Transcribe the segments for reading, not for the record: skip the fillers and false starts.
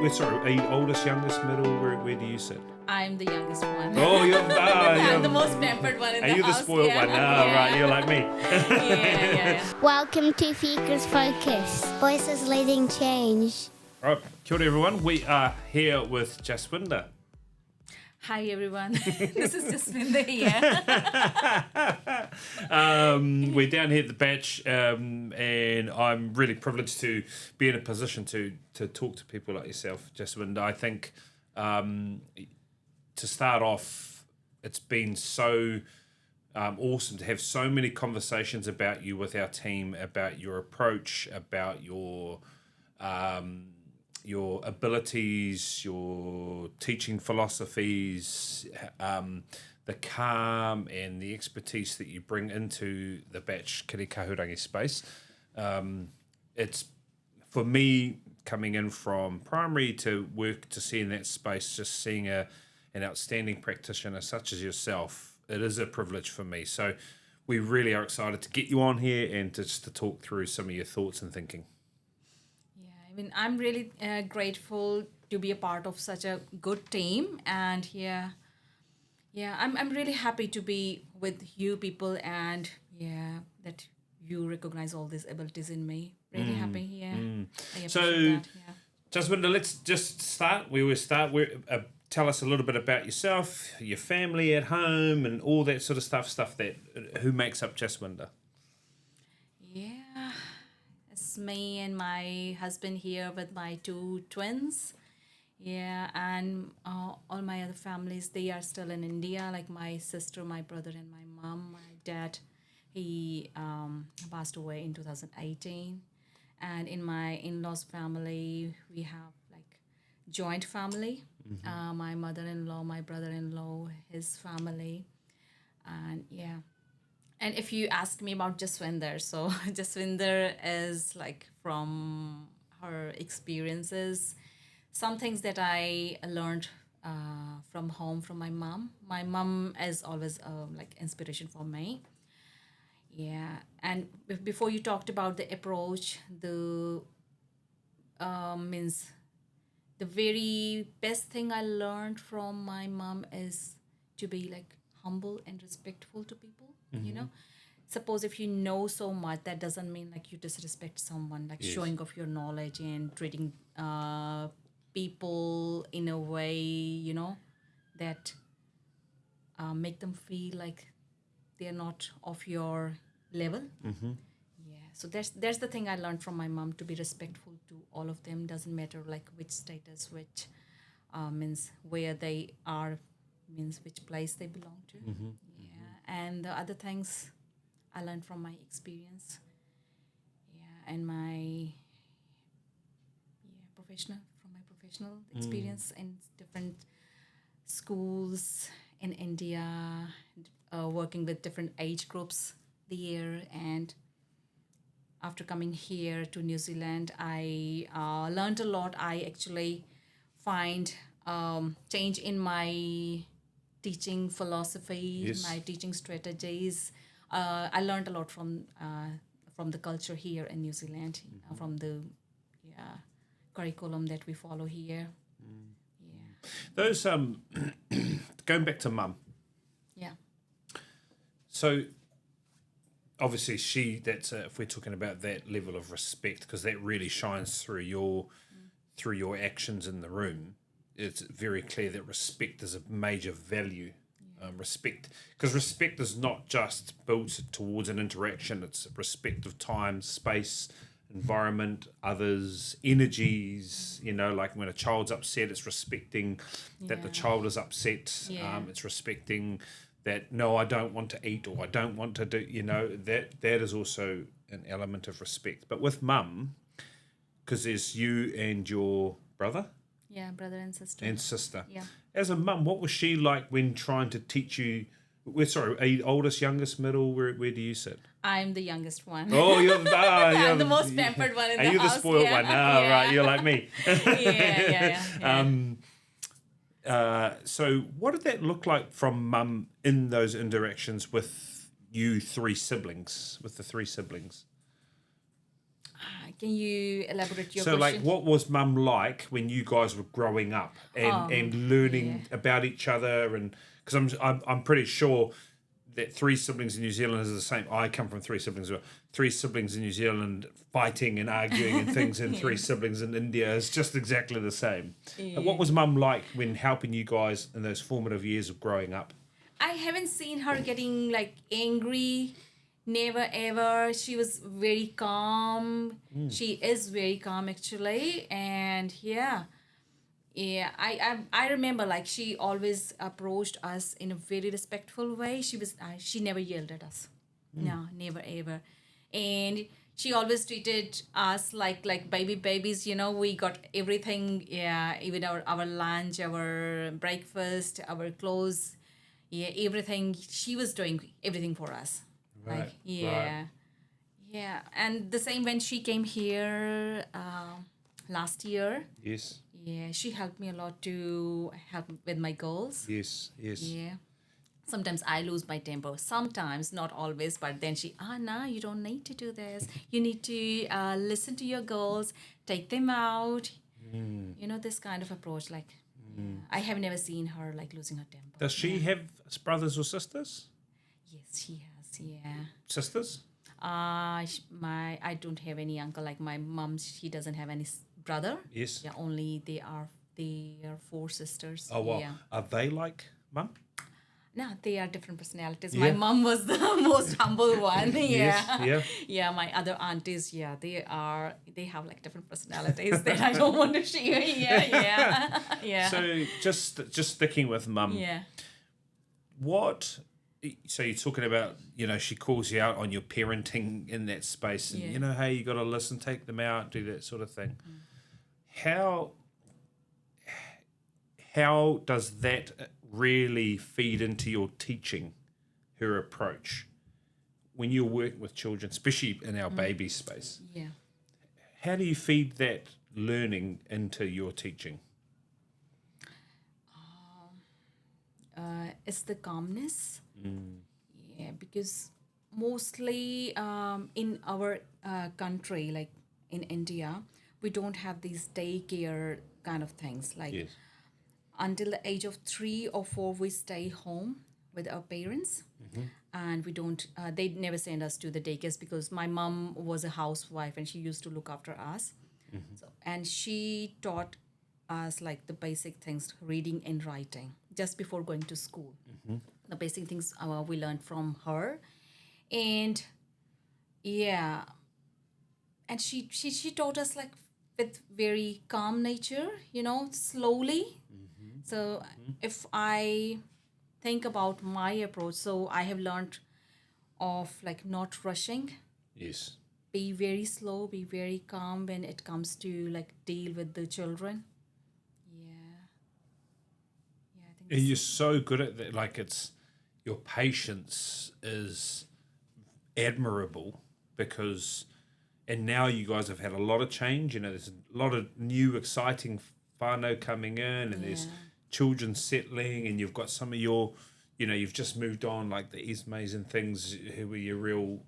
Are you oldest, youngest, middle? Where do you sit? I'm the youngest one. Oh, I'm the most pampered one in the house. Are you the spoiled one? Right, you're like me. Yeah. Welcome to Fika's Focus. Voices leading change. All right, kia ora everyone. We are here with Jaswinder. Hi everyone. This is Jaswinder here. We're down here at the Batch, and I'm really privileged to be in a position to talk to people like yourself, Jaswinder. I think to start off, it's been so awesome to have so many conversations about you with our team, about your approach, about your abilities, your teaching philosophies, the calm and the expertise that you bring into the Batch kirikahurangi space. It's, for me, coming in from primary to work to see in that space, just seeing an outstanding practitioner such as yourself, it is a privilege for me. So we really are excited to get you on here and just to talk through some of your thoughts and thinking. I mean, I'm really grateful to be a part of such a good team, and I'm really happy to be with you people, and that you recognize all these abilities in me. Really happy here. I appreciate that. Yeah. Jaswinder, let's just start. We always start. Tell us a little bit about yourself, your family at home, and all that sort of stuff that who makes up Jaswinder. Yeah. It's me and my husband here with my two twins. Yeah, and all my other families, they are still in India, like my sister, my brother, and my mom. My dad, he passed away in 2018. And in my in-laws family, we have like joint family. My mother-in-law, my brother-in-law, his family. And And if you ask me about Jaswinder, so Jaswinder is like from her experiences, some things that I learned from home from my mom. My mom is always like inspiration for me. Yeah, and before you talked about the approach, the means the very best thing I learned from my mom is to be like humble and respectful to people. You know, suppose if you know so much, that doesn't mean like you disrespect someone, like showing off your knowledge and treating people in a way, you know, that make them feel like they're not of your level. So there's the thing I learned from my mom, to be respectful to all of them. Doesn't matter like which status, which means where they are, means which place they belong to. And the other things I learned from my experience, and my professional experience in different schools in India, working with different age groups there. And after coming here to New Zealand, I learned a lot. I actually find change in my teaching philosophy, my teaching strategies. I learned a lot from the culture here in New Zealand, from the curriculum that we follow here. Those going back to mum. Yeah. So obviously that's if we're talking about that level of respect, because that really shines through your actions in the room. It's very clear that respect is a major value. Respect, because respect is not just built towards an interaction. It's respect of time, space, environment, others, energies. You know, like when a child's upset, it's respecting that the child is upset. It's respecting that, no, I don't want to eat, or I don't want to do, you know, that is also an element of respect. But with mum, because there's you and your brother. Yeah, brother and sister. Yeah. As a mum, what was she like when trying to teach you? Are you oldest, youngest, middle? Where do you sit? I'm the youngest one. Oh, you're I'm the most pampered one in the house. Are you the spoiled one? Right, you're like me. So what did that look like from mum in those interactions with you three siblings, with the three siblings? Can you elaborate your So, question? like, what was Mum like when you guys were growing up and learning about each other? And because I'm pretty sure that 3 siblings in New Zealand is the same. I come from 3 siblings as well. 3 siblings in New Zealand fighting and arguing and things, and 3 siblings in India is just exactly the same. And what was Mum like when helping you guys in those formative years of growing up? I haven't seen her getting like angry. Never ever. She was very calm. She is very calm actually, and yeah. I remember like she always approached us in a very respectful way. She never yelled at us. No, never ever, and she always treated us like babies. You know, we got everything. Yeah, even our lunch, our breakfast, our clothes. Yeah, everything. She was doing everything for us. Right, Like yeah, yeah, and the same when she came here last year. Yes, Yeah, she helped me a lot to help with my goals. yes. Yeah. Sometimes I lose my temper. Sometimes, not always, but then no, you don't need to do this. You need to listen to your goals, take them out. You know, this kind of approach. Like, I have never seen her like losing her temper. Does she have brothers or sisters? Yes, she has. Yeah. Sisters? I don't have any uncle. Like my mom, she doesn't have any brother. Yes. Yeah, only they are 4 sisters. Oh, wow. Yeah. Are they like Mum? No, they are different personalities. Yeah. My mom was the most humble one. Yeah. Yes, yeah. Yeah, my other aunties, yeah, they have like different personalities that I don't want to share. Yeah. Yeah. So just sticking with Mum. Yeah. So you're talking about, you know, she calls you out on your parenting in that space, and Yeah. you know, hey, you got to listen, take them out, do that sort of thing. How does that really feed into your teaching, her approach, when you're working with children, especially in our baby space? Yeah. How do you feed that learning into your teaching? It's the calmness. Yeah, because mostly in our country, like in India, we don't have these daycare kind of things. Like Yes. until the age of 3 or 4, we stay home with our parents, and we don't. They never send us to the daycares because my mom was a housewife and she used to look after us. So, and she taught us like the basic things, reading and writing, just before going to school. The basic things we learned from her, and yeah, and she taught us like with very calm nature, you know, slowly. So if I think about my approach, so I have learned of like not rushing, Yes. be very slow, be very calm when it comes to like deal with the children. Yeah. Yeah, I think And you're so good at that. Like, it's your patience is admirable because, and now you guys have had a lot of change. You know, there's a lot of new, exciting whānau coming in, and there's children settling, and you've got some of your, you know, you've just moved on, like the Ismays and things, who were your real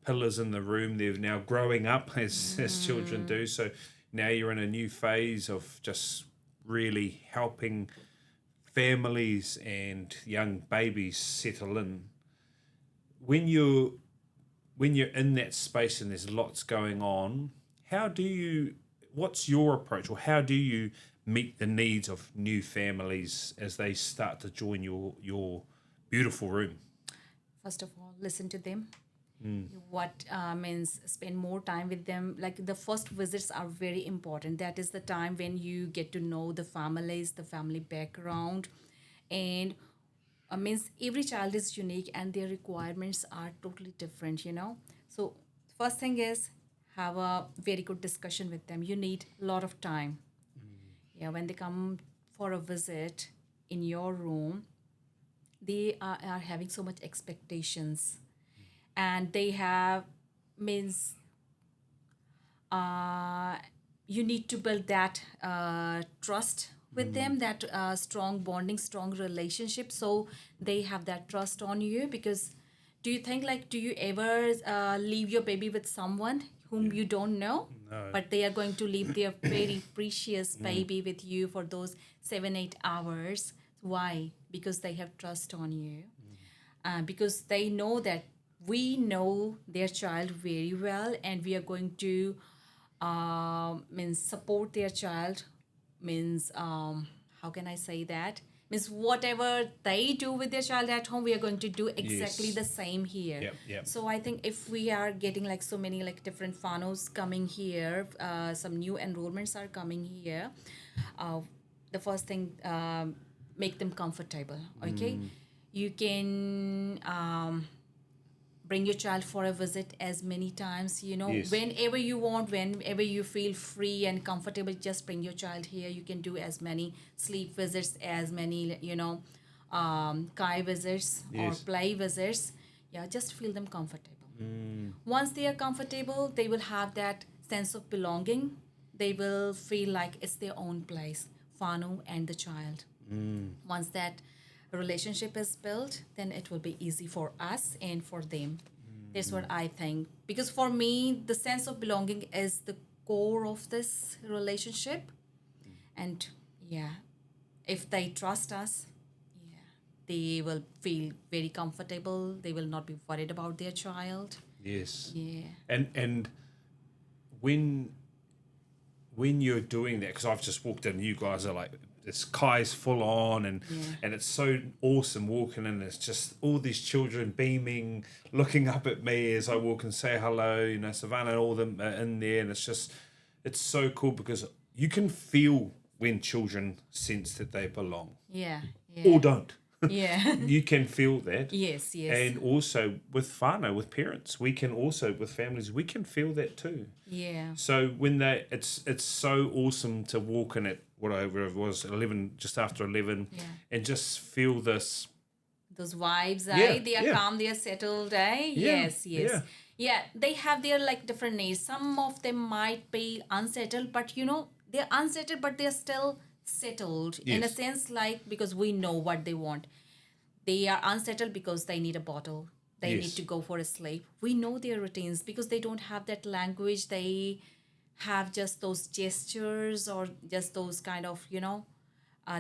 pillars in the room. They're now growing up as children do. So now you're in a new phase of just really helping families and young babies settle in. When you're in that space and there's lots going on, what's your approach, or how do you meet the needs of new families as they start to join your beautiful room? first of all, listen to them. What means spend more time with them. Like the first visits are very important. That is the time when you get to know the families, the family background, and means every child is unique and their requirements are totally different, you know. So first thing is have a very good discussion with them. You need a lot of time. Yeah, when they come for a visit in your room, they are having so much expectations, and they have means you need to build that trust with them, that strong bonding, strong relationship, so they have that trust on you. Because do you think, like, do you ever leave your baby with someone? You whom you don't know, No. but they are going to leave their very precious baby with you for those 7-8 hours. Why? Because they have trust on you. Because they know that we know their child very well, and we are going to means support their child, means how can I say that, means whatever they do with their child at home, we are going to do exactly Yes. the same here. Yep. So I think if we are getting like so many like different whānaus coming here, some new enrollments are coming here, the first thing, make them comfortable. Okay, you can bring your child for a visit as many times, Yes. whenever you want, whenever you feel free and comfortable, just bring your child here. You can do as many sleep visits, as many kai visits or Yes. play visits. Yeah, just feel them comfortable. Once they are comfortable, they will have that sense of belonging. They will feel like it's their own place, whānau and the child. Once that relationship is built, then it will be easy for us and for them. That's what I think. Because for me, the sense of belonging is the core of this relationship. And yeah, if they trust us, yeah, they will feel very comfortable. They will not be worried about their child. Yes. Yeah. And when you're doing that, because I've just walked in, you guys are like, this Kai's full on, and it's so awesome walking in. It's just all these children beaming, looking up at me as I walk and say hello. Savannah and all them are in there, and it's so cool because you can feel when children sense that they belong Yeah. or don't. Yeah. You can feel that. Yes. And also with whānau, with parents, we can also, with families, we can feel that too. Yeah. So when it's so awesome to walk in at whatever it was, 11, just after 11, and just feel this. Those vibes, Yeah, they are yeah. calm, they are settled, Yes. Yeah, they have their like different needs. Some of them might be unsettled, but they're unsettled, but they're still settled in a Yes. sense, like, because we know what they want. They are unsettled because they need a bottle. They Yes. need to go for a sleep. We know their routines because they don't have that language. They have just those gestures or just those kind of,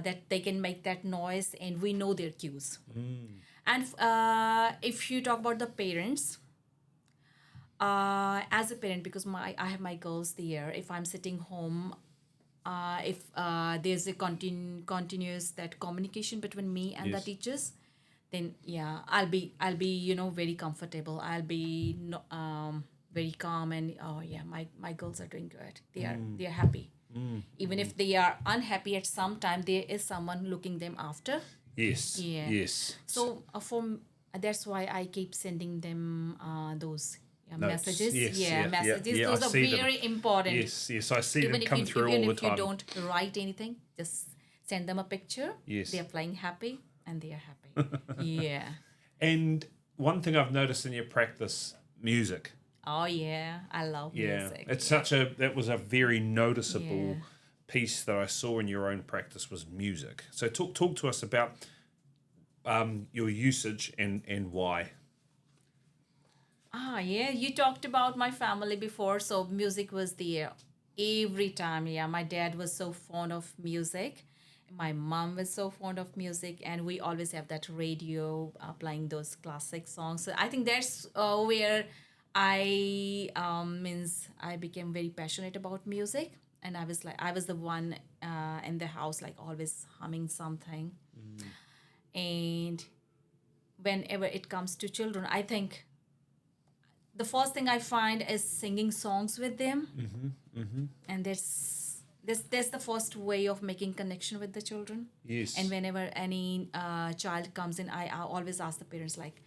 that they can make that noise, and we know their cues. And if you talk about the parents, as a parent, because I have my girls there, if I'm sitting home, if there's a continuous that communication between me and the Yes. teachers, then yeah, I'll be very comfortable. I'll be very calm, and oh yeah, my girls are doing good. They are happy. Even if they are unhappy at some time, there is someone looking them after. Yes. Yeah. Yes. So that's why I keep sending them those Notes. messages. Yes, Messages. yeah, Those I are see them. very important. Yes, I see Even them if come you, through even all the if you time. don't write anything, just send them a picture. Yes. They are playing happy, and they are happy. Yeah. And one thing I've noticed in your practice, music. Oh yeah, I love music. It's yeah. that was a very noticeable Yeah. piece that I saw in your own practice was music. So talk to us about your usage and why. Yeah, you talked about my family before, so music was there every time. Yeah, my dad was so fond of music. My mom was so fond of music, and we always have that radio playing those classic songs. So I think that's where I became very passionate about music, and I was the one in the house like always humming something. And whenever it comes to children, I think the first thing I find is singing songs with them, and that's the first way of making connection with the children. Yes. And whenever any child comes in, I always ask the parents like,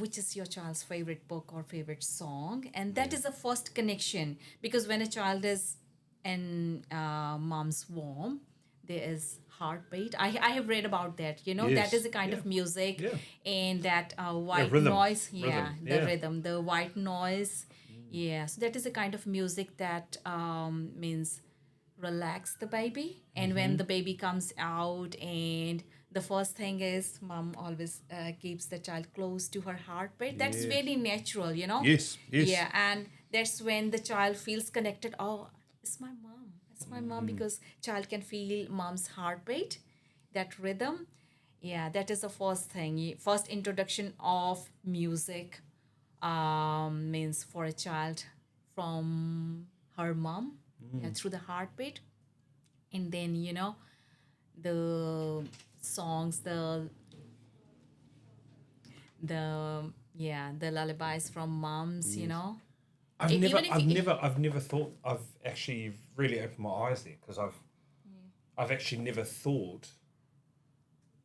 which is your child's favorite book or favorite song, and that is the first connection, because when a child is in mom's womb, there is heartbeat. I have read about that. Yes. That is a kind of music, Yeah. and that white rhythm. noise. Rhythm. Yeah, the Yeah. rhythm, the white noise. Yeah, so that is a kind of music that means relax the baby. And when the baby comes out, and the first thing is mom always keeps the child close to her heartbeat. That's Yes. very natural. Yes. Yeah, and that's when the child feels connected. Oh, it's my mom. It's my mom, because child can feel mom's heartbeat, that rhythm. Yeah, that is the first thing. First introduction of music means for a child from her mom, yeah, through the heartbeat. And then, the songs, the lullabies from moms, even if I've never thought. I've actually really opened my eyes there, because I've actually never thought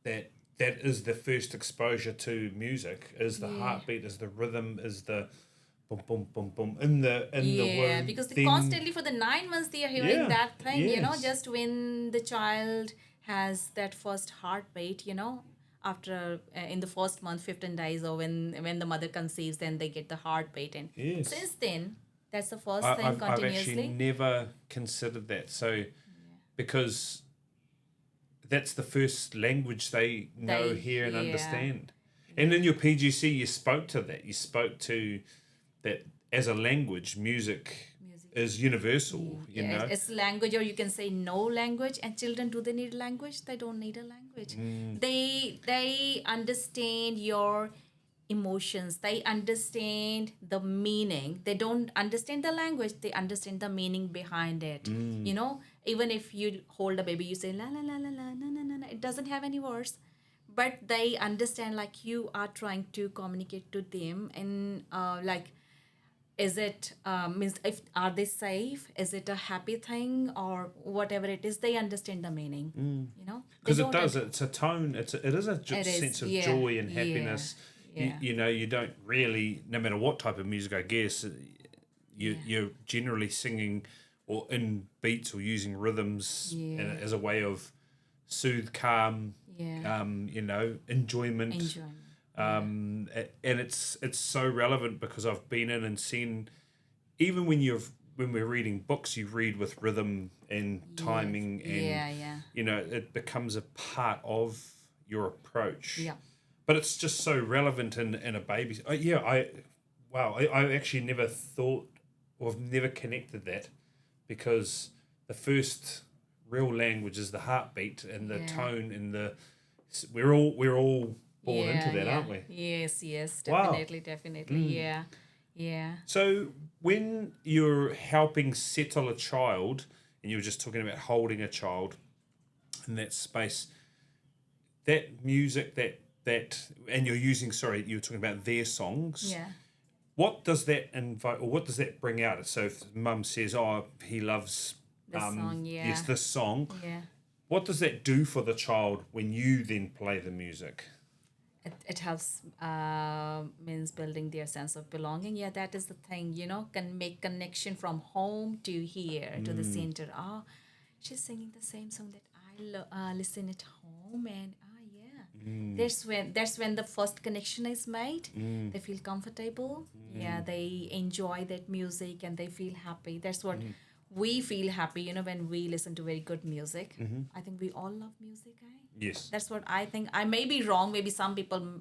that is the first exposure to music, is the heartbeat, is the rhythm, is the boom boom boom boom in the yeah, womb. because Then, constantly for the 9 months they are hearing that thing, yes. just when the child has that first heartbeat, after in the first month, 15 days, or when the mother conceives, then they get the heartbeat. And Yes. since then, that's the first thing I've actually continuously. never considered that. So, because that's the first language they know, They hear, and hear. understand. And in your PGC, you spoke to that. You spoke to that as a language, music is universal, you Yeah, know. it's language, or you can say no language. And children, do they need language? They don't need a language. They understand your emotions. They understand the meaning. They don't understand the language. They understand the meaning behind it. Even if you hold a baby, you say la la la la la na na na na. It doesn't have any words, but they understand, like, you are trying to communicate to them. And like, is it means, if are they safe, is it a happy thing, or whatever it is, they understand the meaning. They Because it don't does. It's a tone. It is a It is, sense of yeah, joy and yeah, happiness. yeah. You don't really, no matter what type of music, I guess, you're generally singing or in beats or using rhythms as a way of soothe, calm, enjoyment. Enjoyment. And it's so relevant, because I've been in and seen, even when we're reading books, you read with rhythm and timing, and it becomes a part of your approach. Yeah. But it's just so relevant in a baby. I actually never thought, or I've never connected that, because the first real language is the heartbeat and the tone, and we're all born into that, aren't we? Yes, Wow. definitely. Yeah. So when you're helping settle a child, and you were just talking about holding a child in that space, that music, and you're using, you were talking about their songs. Yeah. What does that invite, or what does that bring out? So if mum says, "Oh, he loves The song, yes, this song," Yeah. what does that do for the child when you then play the music? It helps, means building their sense of belonging. Yeah, that is the thing, can make connection from home to here, to the center. Oh, she's singing the same song that I listen at home, and that's when the first connection is made. They feel comfortable. Yeah, they enjoy that music, and they feel happy. That's what we feel happy, when we listen to very good music. I think we all love music, eh? Yes. That's what I think. I may be wrong. Maybe some people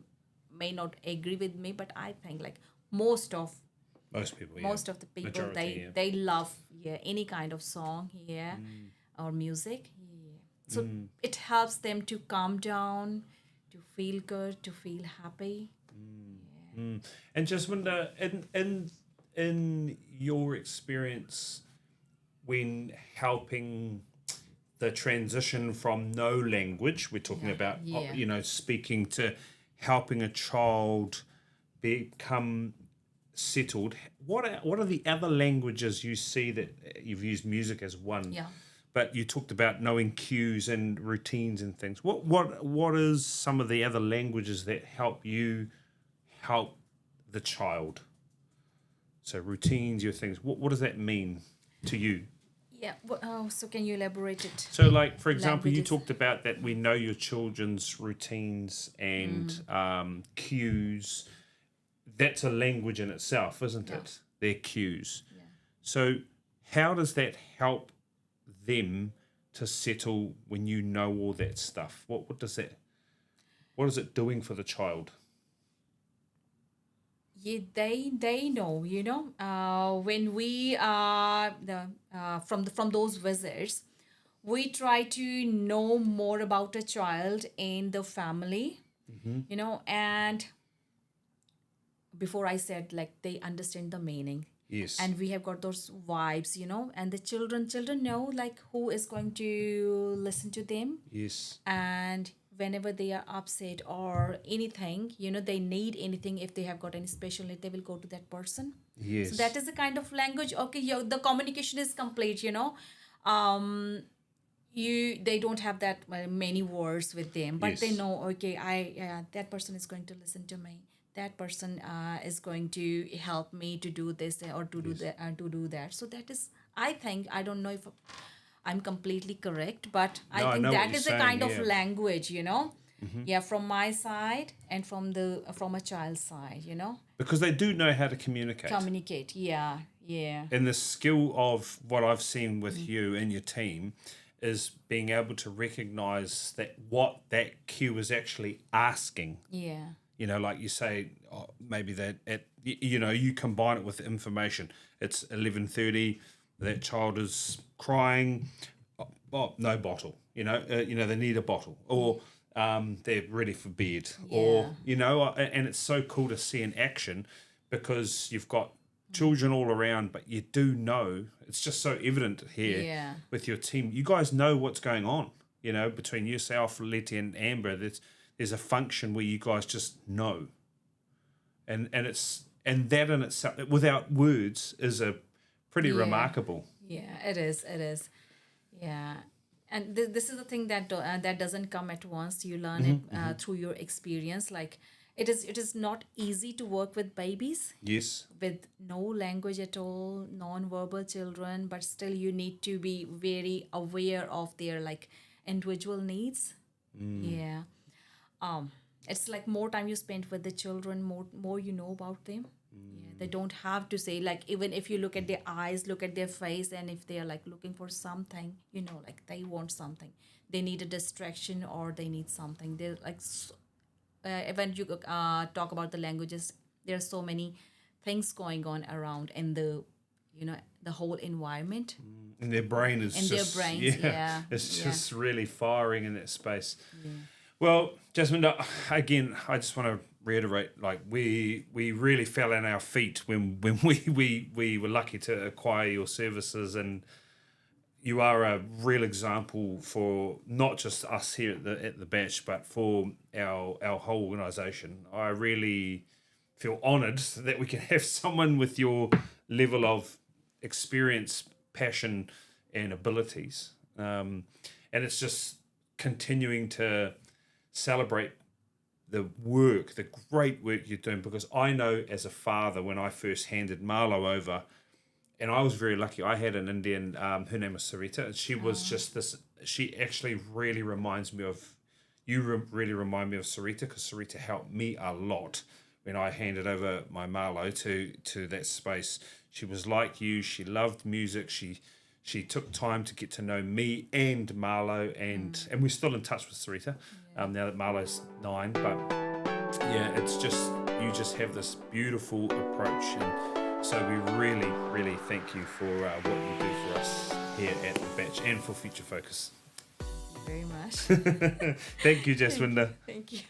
may not agree with me, but I think, like, most of the people, Majority, they love any kind of song or music. So it helps them to calm down, to feel good, to feel happy. And Jaswinder, in your experience, when helping the transition from no language, we're talking about, speaking, to helping a child become settled, what are the other languages you see that you've used music as one? Yeah. But you talked about knowing cues and routines and things. What is some of the other languages that help you help the child? So routines, your things. What does that mean to you? Yeah. So can you elaborate it? So, like, for example, you Languages. talked about that we know your children's routines and cues. That's a language in itself, isn't it? Their cues. Yeah. So how does that help them to settle when you know all that stuff? What is it doing for the child? Yeah, they know, when we from those visits, we try to know more about a child and the family, and before I said, like, they understand the meaning. Yes. And we have got those vibes, and the children know, like, who is going to listen to them. Yes. And whenever they are upset or anything, they need anything, if they have got any special need, they will go to that person. Yes. So that is the kind of language. Okay, the communication is complete. They don't have that many words with them, but they Yes. know, okay, that person is going to listen to me, that person is going to help me to do this or to do that, so that is, I think, I don't know if I'm completely correct, but No, I I think know what that you're is a saying, kind of yeah. language, yeah, from my side and from a child's side, Because they do know how to communicate. communicate. Yeah. And the skill of what I've seen with you and your team is being able to recognize that what that cue is actually asking. Yeah. Like you say, maybe that you combine it with information. It's 11:30. That child is crying. Oh, no bottle. They need a bottle, or they're ready for bed, or and it's so cool to see in action, because you've got children all around, but you do know, it's just so evident here Yeah. with your team. You guys know what's going on. Between yourself, Letty, and Amber, there's a function where you guys just know, and that in itself, without words, is a pretty remarkable. Yeah, it is. Yeah. And this is the thing that doesn't come at once. You learn it through your experience. Like, it is not easy to work with babies Yes. with no language at all, non-verbal children, but still you need to be very aware of their, like, individual needs. Yeah. It's like more time you spend with the children, more you know about them. Yeah, they don't have to say, like, even if you look at their eyes, look at their face, and if they are, like, looking for something, like, they want something, they need a distraction, or they need something, they're like when you talk about the languages, there are so many things going on around in the whole environment. And their brain is And their just brains, yeah, it's yeah. just really firing in that space. Well, Jaswinder, again, I just want to reiterate, like, we really fell on our feet when we were lucky to acquire your services, and you are a real example for not just us here at the Batch, but for our whole organisation. I really feel honoured that we can have someone with your level of experience, passion, and abilities. And it's just continuing to celebrate the great work you're doing, because I know as a father, when I first handed Marlo over, and I was very lucky, I had an Indian, her name was Sarita, and she was just this, she actually really reminds me of, really remind me of Sarita, because Sarita helped me a lot when I handed over my Marlo to that space. She was like you, she loved music, she took time to get to know me and Marlo, and we're still in touch with Sarita now that Marlo's 9. But yeah, it's just, you just have this beautiful approach, and so we really, really thank you for what you do for us here at the Batch and for Future Focus. Very much. Thank you, Jaswinder. Thank you.